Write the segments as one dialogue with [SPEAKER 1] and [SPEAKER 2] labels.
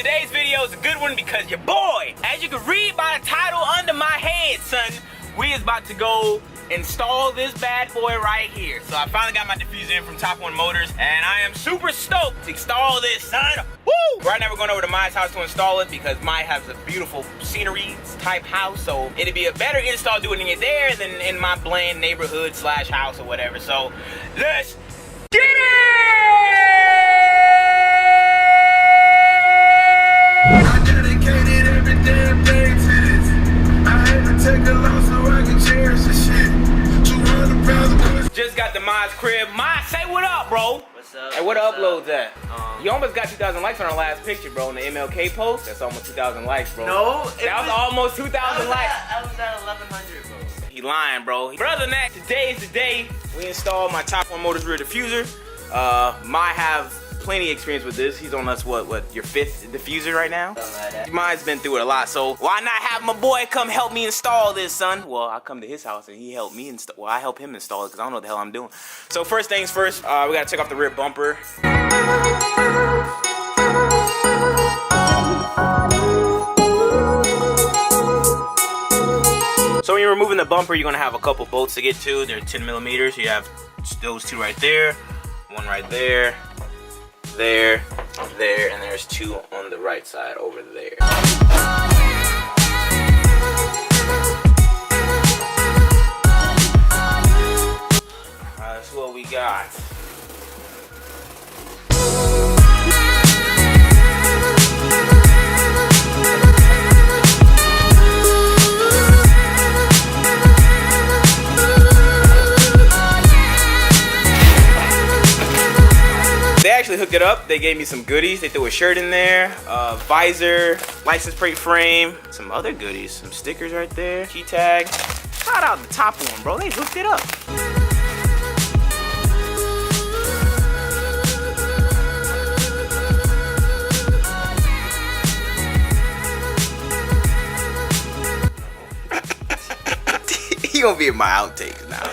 [SPEAKER 1] today's video is a good one because your boy, as you can read by the title under my head, son, we is about to go install this bad boy right here. So I finally got my diffuser in from Top1 Motors, and I am super stoked to install this, son. Woo! Right now we're going over to Mai's house to install it because Mai has a beautiful scenery type house, so it'd be a better install doing it there than in my bland neighborhood slash house or whatever. So let's get it!
[SPEAKER 2] I dedicated every damn day to this. I had to take a loss so I can cherish the shit. 200 pounds of pussy.
[SPEAKER 1] Just got to Mai's crib. Mai, say what up, bro.
[SPEAKER 3] What's up?
[SPEAKER 1] Hey, what the uploads at? You almost got 2,000 likes on our last picture, bro, in the MLK post. That's almost 2,000 likes, bro.
[SPEAKER 3] No,
[SPEAKER 1] that was almost 2,000 likes.
[SPEAKER 3] I was at 1,100, bro.
[SPEAKER 1] He lying, bro. But other than that, today is the day we installed my Top1 Motors rear diffuser. Mai have plenty of experience with this. He's on us, what, your 5th diffuser right now? Mai's been through it a lot, so why not have my boy come help me install this, son? Well, I come to his house and he helped me install. Well, I help him install it because I don't know what the hell I'm doing. So first things first, we gotta take off the rear bumper. So when you're removing the bumper, you're gonna have a couple bolts to get to. They're 10 millimeters. You have those two right there, one right there, there, and there's two on the right side over there. That's what we got. They actually hooked it up. They gave me some goodies. They threw a shirt in there, visor, license plate frame, some other goodies, some stickers right there, key tag. Shout out the Top1, bro. They hooked it up. He gonna be in my outtakes now.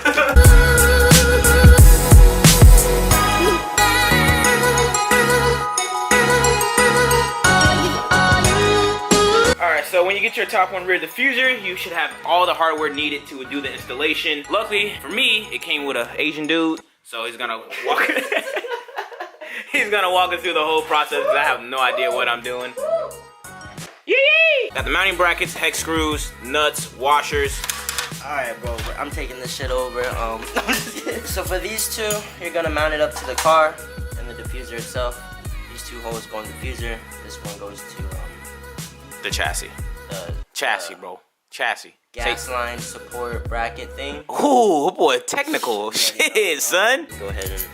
[SPEAKER 1] So when you get your Top1 rear diffuser, you should have all the hardware needed to do the installation. Luckily for me, it came with an Asian dude, so he's gonna walk. He's gonna walk us through the whole process because I have no idea what I'm doing. Yee! Got the mounting brackets, hex screws, nuts, washers.
[SPEAKER 3] Alright, bro, I'm taking this shit over. So for these two, you're gonna mount it up to the car and the diffuser itself. These two holes go in the diffuser. This one goes to
[SPEAKER 1] the chassis. Chassis, bro. Chassis.
[SPEAKER 3] Gas line support bracket thing.
[SPEAKER 1] Ooh, boy, technical shit, son.
[SPEAKER 3] Go ahead and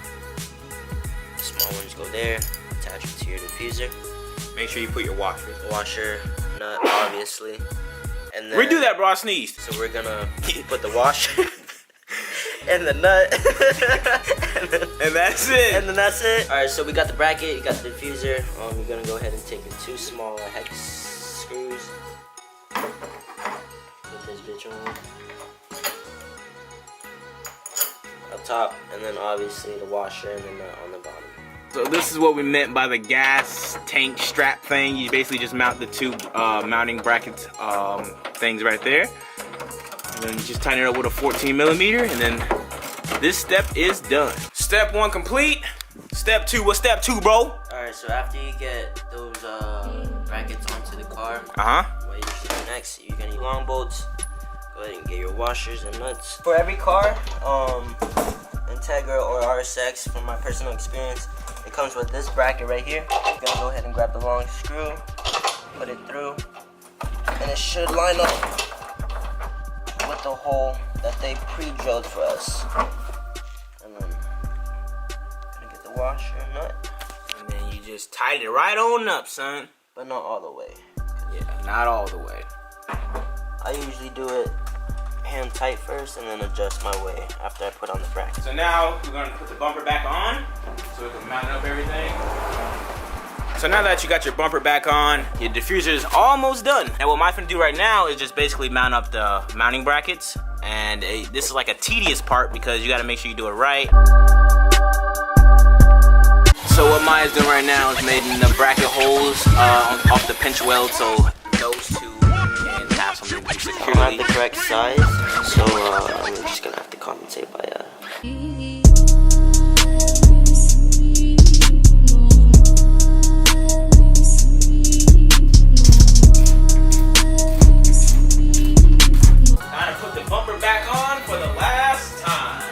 [SPEAKER 3] the small ones go there. Attach it to your diffuser.
[SPEAKER 1] Make sure you put your washers.
[SPEAKER 3] Washer, nut, obviously. And then
[SPEAKER 1] redo that, bro. I sneezed.
[SPEAKER 3] So we're gonna put the washer and the nut.
[SPEAKER 1] and that's it.
[SPEAKER 3] And then that's it. All right, so we got the bracket, you got the diffuser. You're gonna go ahead and take in two small hex screws. Put this bitch on up top, and then obviously the washer and the nut on the bottom.
[SPEAKER 1] So this is what we meant by the gas tank strap thing. You basically just mount the two mounting brackets things right there. And then you just tighten it up with a 14 millimeter, and then this step is done. Step 1 complete. Step 2, what's step 2, bro?
[SPEAKER 3] Alright, so after you get those brackets onto the car, what you should do next, you're gonna need long bolts. Go ahead and get your washers and nuts. For every car, Integra or RSX, from my personal experience, it comes with this bracket right here. You're gonna go ahead and grab the long screw, put it through, and it should line up with the hole that they pre-drilled for us. And then gonna get the washer and nut.
[SPEAKER 1] And then you just tighten it right on up, son.
[SPEAKER 3] But not all the way.
[SPEAKER 1] Yeah, not all the way.
[SPEAKER 3] I usually do it hand tight first and then adjust my way after I put on the bracket.
[SPEAKER 1] So now we're gonna put the bumper back on so we can mount up everything. So now that you got your bumper back on, your diffuser is almost done. And what I'm gonna do right now is just basically mount up the mounting brackets. And this is like a tedious part because you gotta make sure you do it right. So what Maya's doing right now is making the bracket holes off the pinch weld, so those two can have something to do securely.
[SPEAKER 3] I don't have the correct size, so I'm just gonna have to compensate by
[SPEAKER 1] Gotta put the bumper back on for the last time.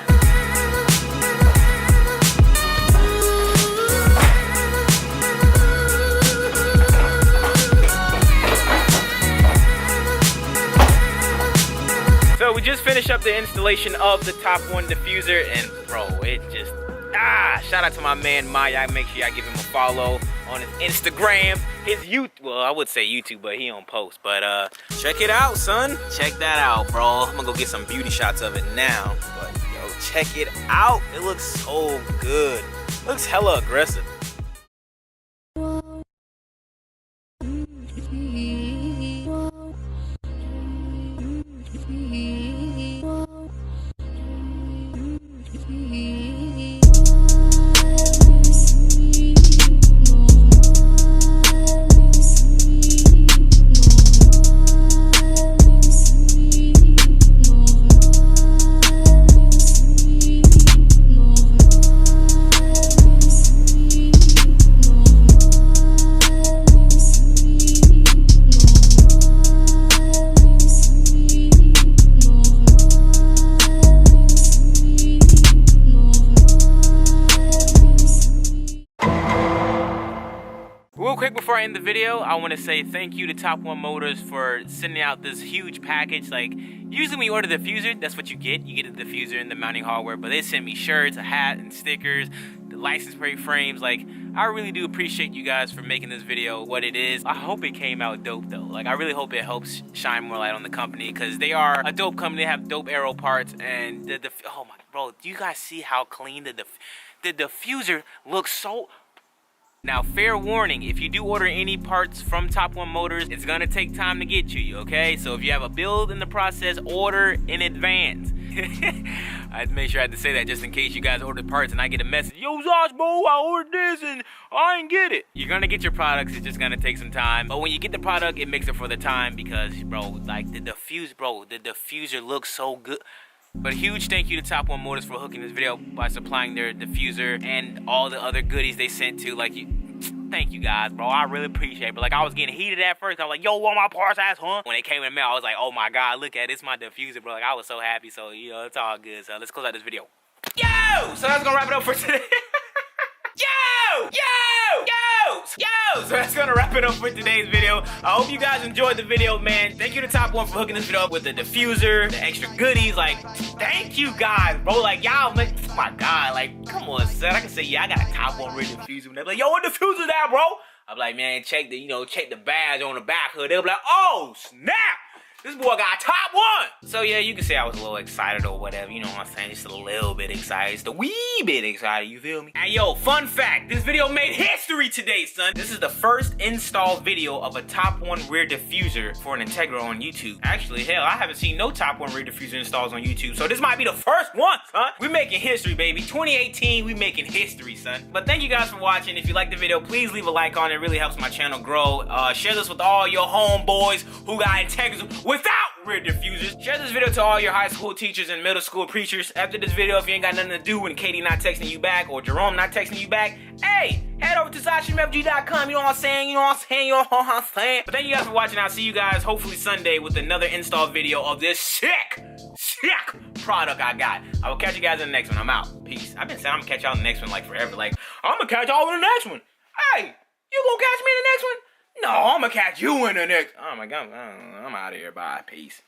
[SPEAKER 1] So we just finished up the installation of the Top1 diffuser, and bro, it just shout out to my man Maya. Make sure y'all give him a follow on his Instagram, his YouTube. Well, I would say YouTube, but he don't post. But check it out, son. Check that out, bro. I'm gonna go get some beauty shots of it now. But yo, check it out. It looks so good. Looks hella aggressive. Real quick before I end the video, I want to say thank you to Top1 Motors for sending out this huge package. Like, usually when you order the diffuser, that's what you get. You get the diffuser and the mounting hardware, but they sent me shirts, a hat, and stickers, the license plate frames. Like, I really do appreciate you guys for making this video what it is. I hope it came out dope though. Like, I really hope it helps shine more light on the company, because they are a dope company. They have dope aero parts, and oh my, bro, do you guys see how clean the diffuser looks? So now, fair warning, if you do order any parts from Top1 Motors, it's gonna take time to get to you, okay? So if you have a build in the process, order in advance. I had to make sure I had to say that just in case you guys ordered parts and I get a message, yo Zosh, bro, I ordered this and I ain't get it. You're gonna get your products, it's just gonna take some time. But when you get the product, it makes it for the time, because, bro, like the diffuser looks so good. But a huge thank you to Top1 Motors for hooking this video by supplying their diffuser and all the other goodies they sent to. Like, thank you guys, bro. I really appreciate it. But like, I was getting heated at first. I was like, yo, what my parts ass, huh? When they came in the mail, I was like, oh my God, look at it. It's my diffuser, bro. Like, I was so happy. So, you know, it's all good. So let's close out this video. Yo! So that's gonna wrap it up for today. Yo! So that's gonna wrap it up for today's video. I hope you guys enjoyed the video, man. Thank you to Top1 for hooking this video up with the diffuser, the extra goodies. Like, thank you guys, bro. Like, y'all, like, oh my God, like, come on, son. I can say, yeah, I got a Top1 real diffuser. And they're like, yo, what diffuser that, bro? I'm like, man, check the badge on the back hood. They'll be like, oh, snap! This boy got Top1! So yeah, you can say I was a little excited or whatever, you know what I'm saying? Just a little bit excited, just a wee bit excited, you feel me? Hey yo, fun fact, this video made history today, son. This is the first install video of a Top1 rear diffuser for an Integra on YouTube. Actually, hell, I haven't seen no Top1 rear diffuser installs on YouTube, so this might be the first one, son. We're making history, baby. 2018, we making history, son. But thank you guys for watching. If you liked the video, please leave a like on it. It really helps my channel grow. Share this with all your homeboys who got Integras without rear diffusers. Share this video to all your high school teachers and middle school preachers. After this video, if you ain't got nothing to do and Katie not texting you back or Jerome not texting you back, hey, head over to ZoshMFG.com, you know what I'm saying? You know what I'm saying? You know what I'm saying? But thank you guys for watching. I'll see you guys hopefully Sunday with another install video of this sick product I got. I will catch you guys in the next one. I'm out. Peace. I've been saying I'm gonna catch y'all in the next one like forever. Like, I'm gonna catch y'all in the next one. Hey, you gonna catch me in the next one? No, I'm gonna catch you in the next. Oh my God, I'm out of here. Bye. Peace.